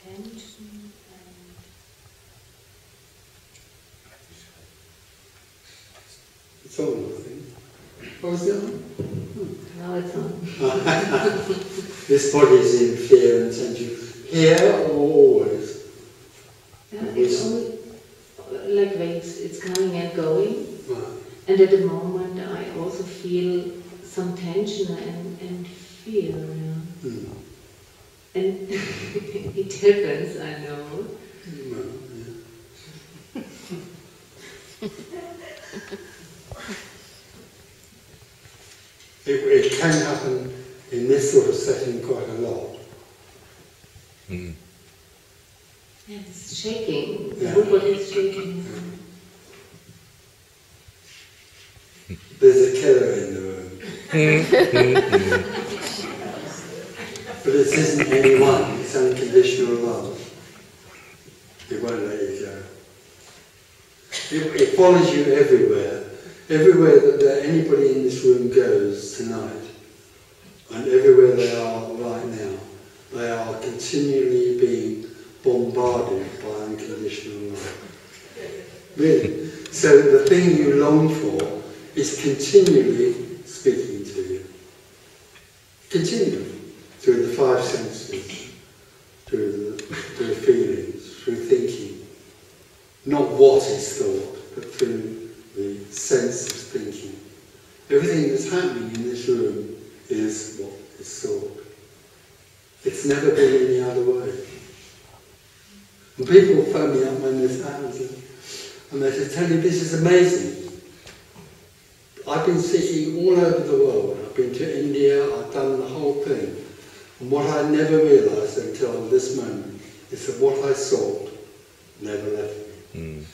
tension and it's on, I think. Oh, is it on? now it's on. This body is in fear and tension. Here or always? It's only like waves, it's coming and going. Right. And at the moment I also feel some tension and fear. Yeah. Mm. And it happens, I know. Well, yeah. It can happen in this sort of setting quite a lot. Mm. Yeah, it's shaking. The Yeah. whole body is shaking. There's a killer in the room. But it isn't anyone, it's unconditional love. It won't let you go. It follows you everywhere. Everywhere that anybody in this room goes tonight, and everywhere they are right now, they are continually being bombarded by unconditional love. Really. So the thing you long for is continually speaking to you. Continually. Through the five senses, through feelings, through thinking. Not what is thought, but through the sense of thinking. Everything that's happening in this room is what is thought. It's never been any other way. And people phone me up when this happens and they say, Tony, this is amazing. I've been seeking all over the world. I've been to India, I've done the whole thing. And what I never realised until this moment is that what I sought never left me. Mm.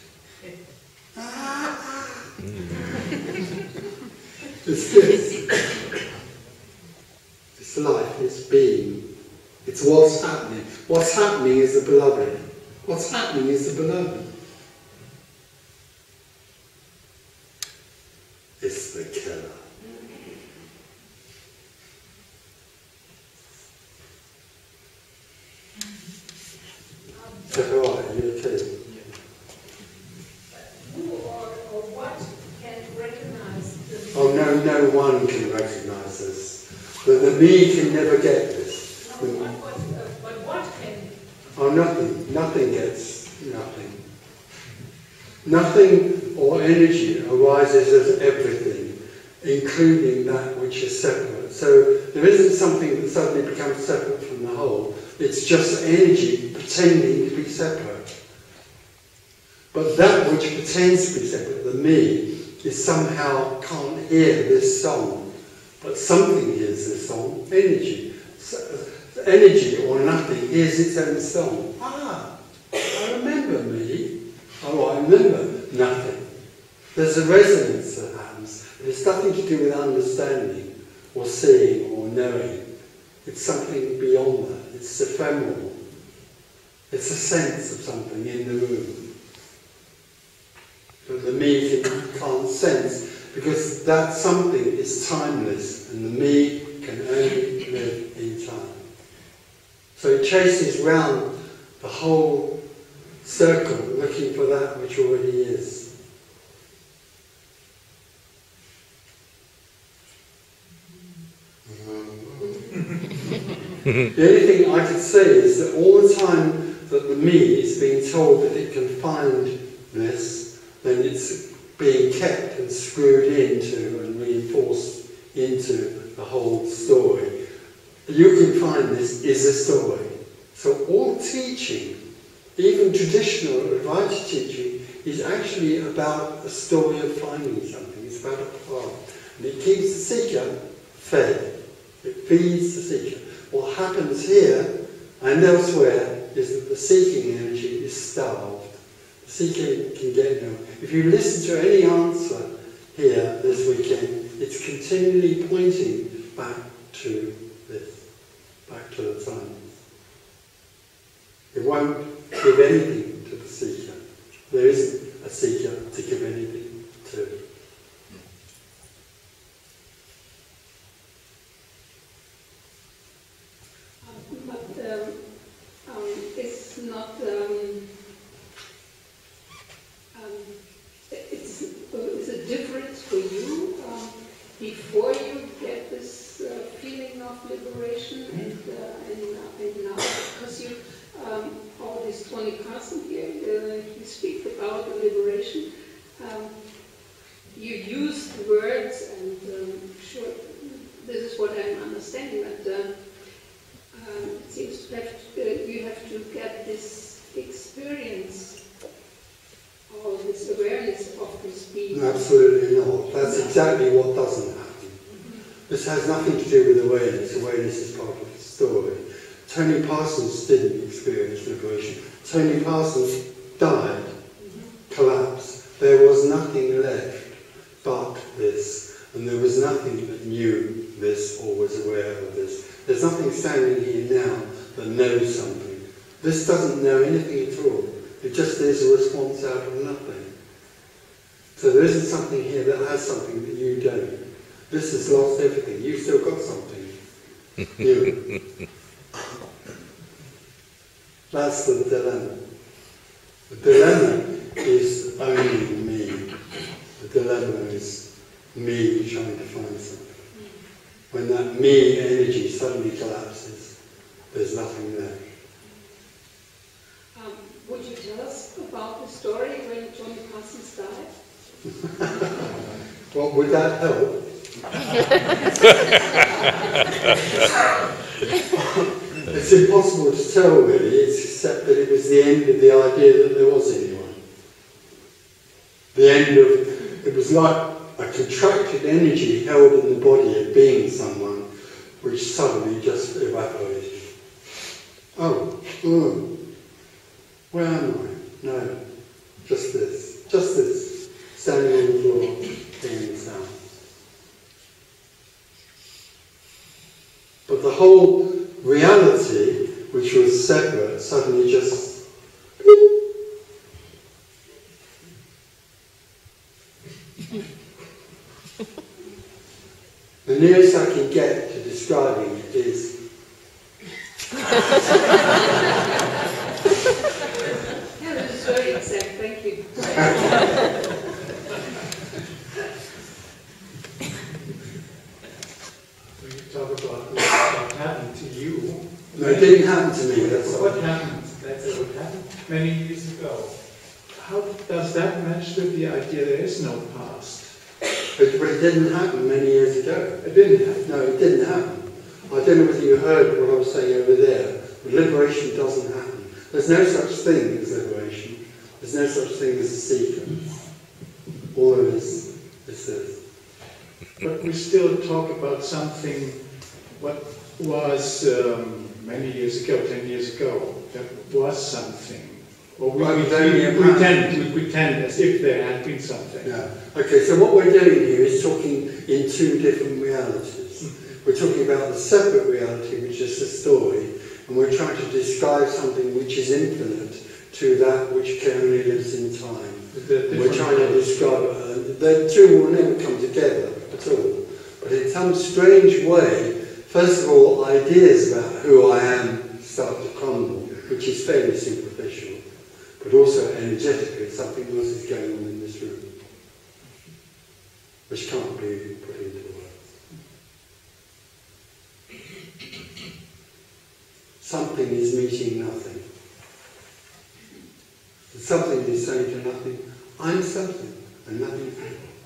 It's this. It's life, it's being. It's what's happening. What's happening is the beloved. What's happening is the beloved. It's the killer. So, right, you okay? Who or what can recognize this? Oh, no one can recognise this. The me can never get this. But what can? Oh, nothing gets nothing. Nothing or energy arises as everything, including that which is separate. So there isn't something that suddenly becomes separate from the whole. It's just energy pretending to be separate. But that which pretends to be separate, the me, is somehow can't hear this song. But something hears this song, energy. So, energy or nothing hears its own song. Ah, I remember me. Oh, I remember nothing. There's a resonance that happens. It's nothing to do with understanding or seeing or knowing. It's something beyond that. It's ephemeral. It's a sense of something in the room. But the me can't sense because that something is timeless and the me can only live in time. So it chases round the whole circle looking for that which already is. The only thing I could say is that all the time that the me is being told that it can find this, then it's being kept and screwed into and reinforced into the whole story. You can find this is a story. So all teaching, even traditional advanced teaching, is actually about a story of finding something. It's about a path. And it keeps the seeker fed. It feeds the seeker. What happens here and elsewhere is that the seeking energy is starved. The seeker can get nowhere. If you listen to any answer here this weekend, it's continually pointing back to this, back to the silence. It won't give anything to the seeker. There isn't a seeker to give anything to. is not, it's a difference for you before you get this feeling of liberation and now, because you, all this Tony Carson here, he speaks about the liberation. You use the words, and sure, this is what I'm understanding, but it seems to have you have to get this experience or this awareness of this being. Absolutely not. That's exactly what doesn't happen. This has nothing to do with awareness. Awareness is part of the story. Tony Parsons didn't experience liberation. Tony Parsons died, collapsed. There was nothing left but this, and there was nothing that knew this or was aware of this. There's nothing standing here now that knows something. This doesn't know anything at all. It just is a response out of nothing. So there isn't something here that has something that you don't. This has lost everything. You've still got something new. That's the dilemma. The dilemma is only me. The dilemma is me trying to find something. When that me energy suddenly collapses, there's nothing there. Would you tell us about the story when Tony Parsons died? Well, would that help? It's impossible to tell really, except that it was the end of the idea that there was anyone. The end of, it was like a contracted energy held in the body of being someone, which suddenly just evaporated. Oh, where am I? No, just this, standing on the floor, being the sound. But the whole reality, which was separate, suddenly just the nearest I can get to describing it is Yeah, this is very exact, thank you. When you talk about what happened to you. no, it didn't happen to me. That's all. What happened? That's what happened many years ago. How does that match with the idea there is no past? But it didn't happen many years ago. It didn't happen. No, it didn't happen. I don't know whether you heard what I was saying over there, but liberation doesn't happen. There's no such thing as liberation. There's no such thing as a sequence. All there is this. But we still talk about something what was many years ago, 10 years ago, that was something. Or we pretend as if there had been something. Yeah. Okay, so what we're doing here is talking in two different realities. We're talking about the separate reality, which is the story, and we're trying to describe something which is infinite to that which only lives in time. We're trying to describe the two will never come together at all. But in some strange way, first of all, ideas about who I am start to crumble, which is fairly superficial. But also energetically, something else is going on in this room, which can't be put into words. Something is meeting nothing. Something is saying to nothing, I'm something, and nothing.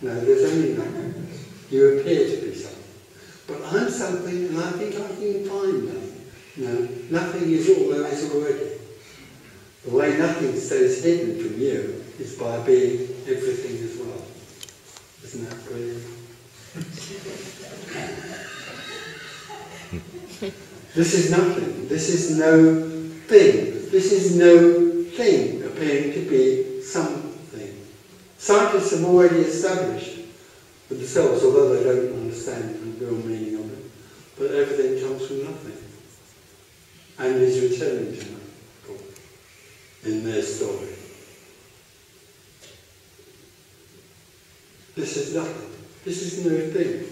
No, there's only nothing. You appear to be something. But I'm something, and I think I can find nothing. No, nothing is all there is already. The way nothing stays hidden from you is by being everything as well. Isn't that brilliant? This is nothing. This is no thing. This is no thing appearing to be something. Scientists have already established for themselves, although they don't understand the real meaning of it, that everything comes from nothing and is returning to nothing. In their story. This is nothing. This is no thing.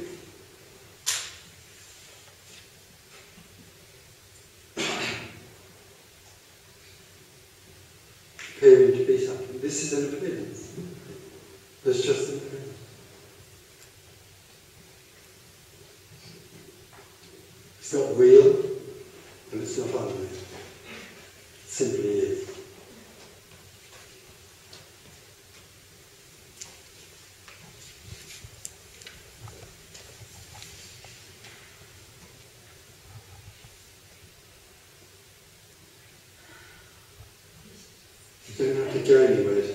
appearing to be something. This is an appearance. There's just an appearance. It's not real, and it's not unreal. It simply is. You don't have to go anywhere to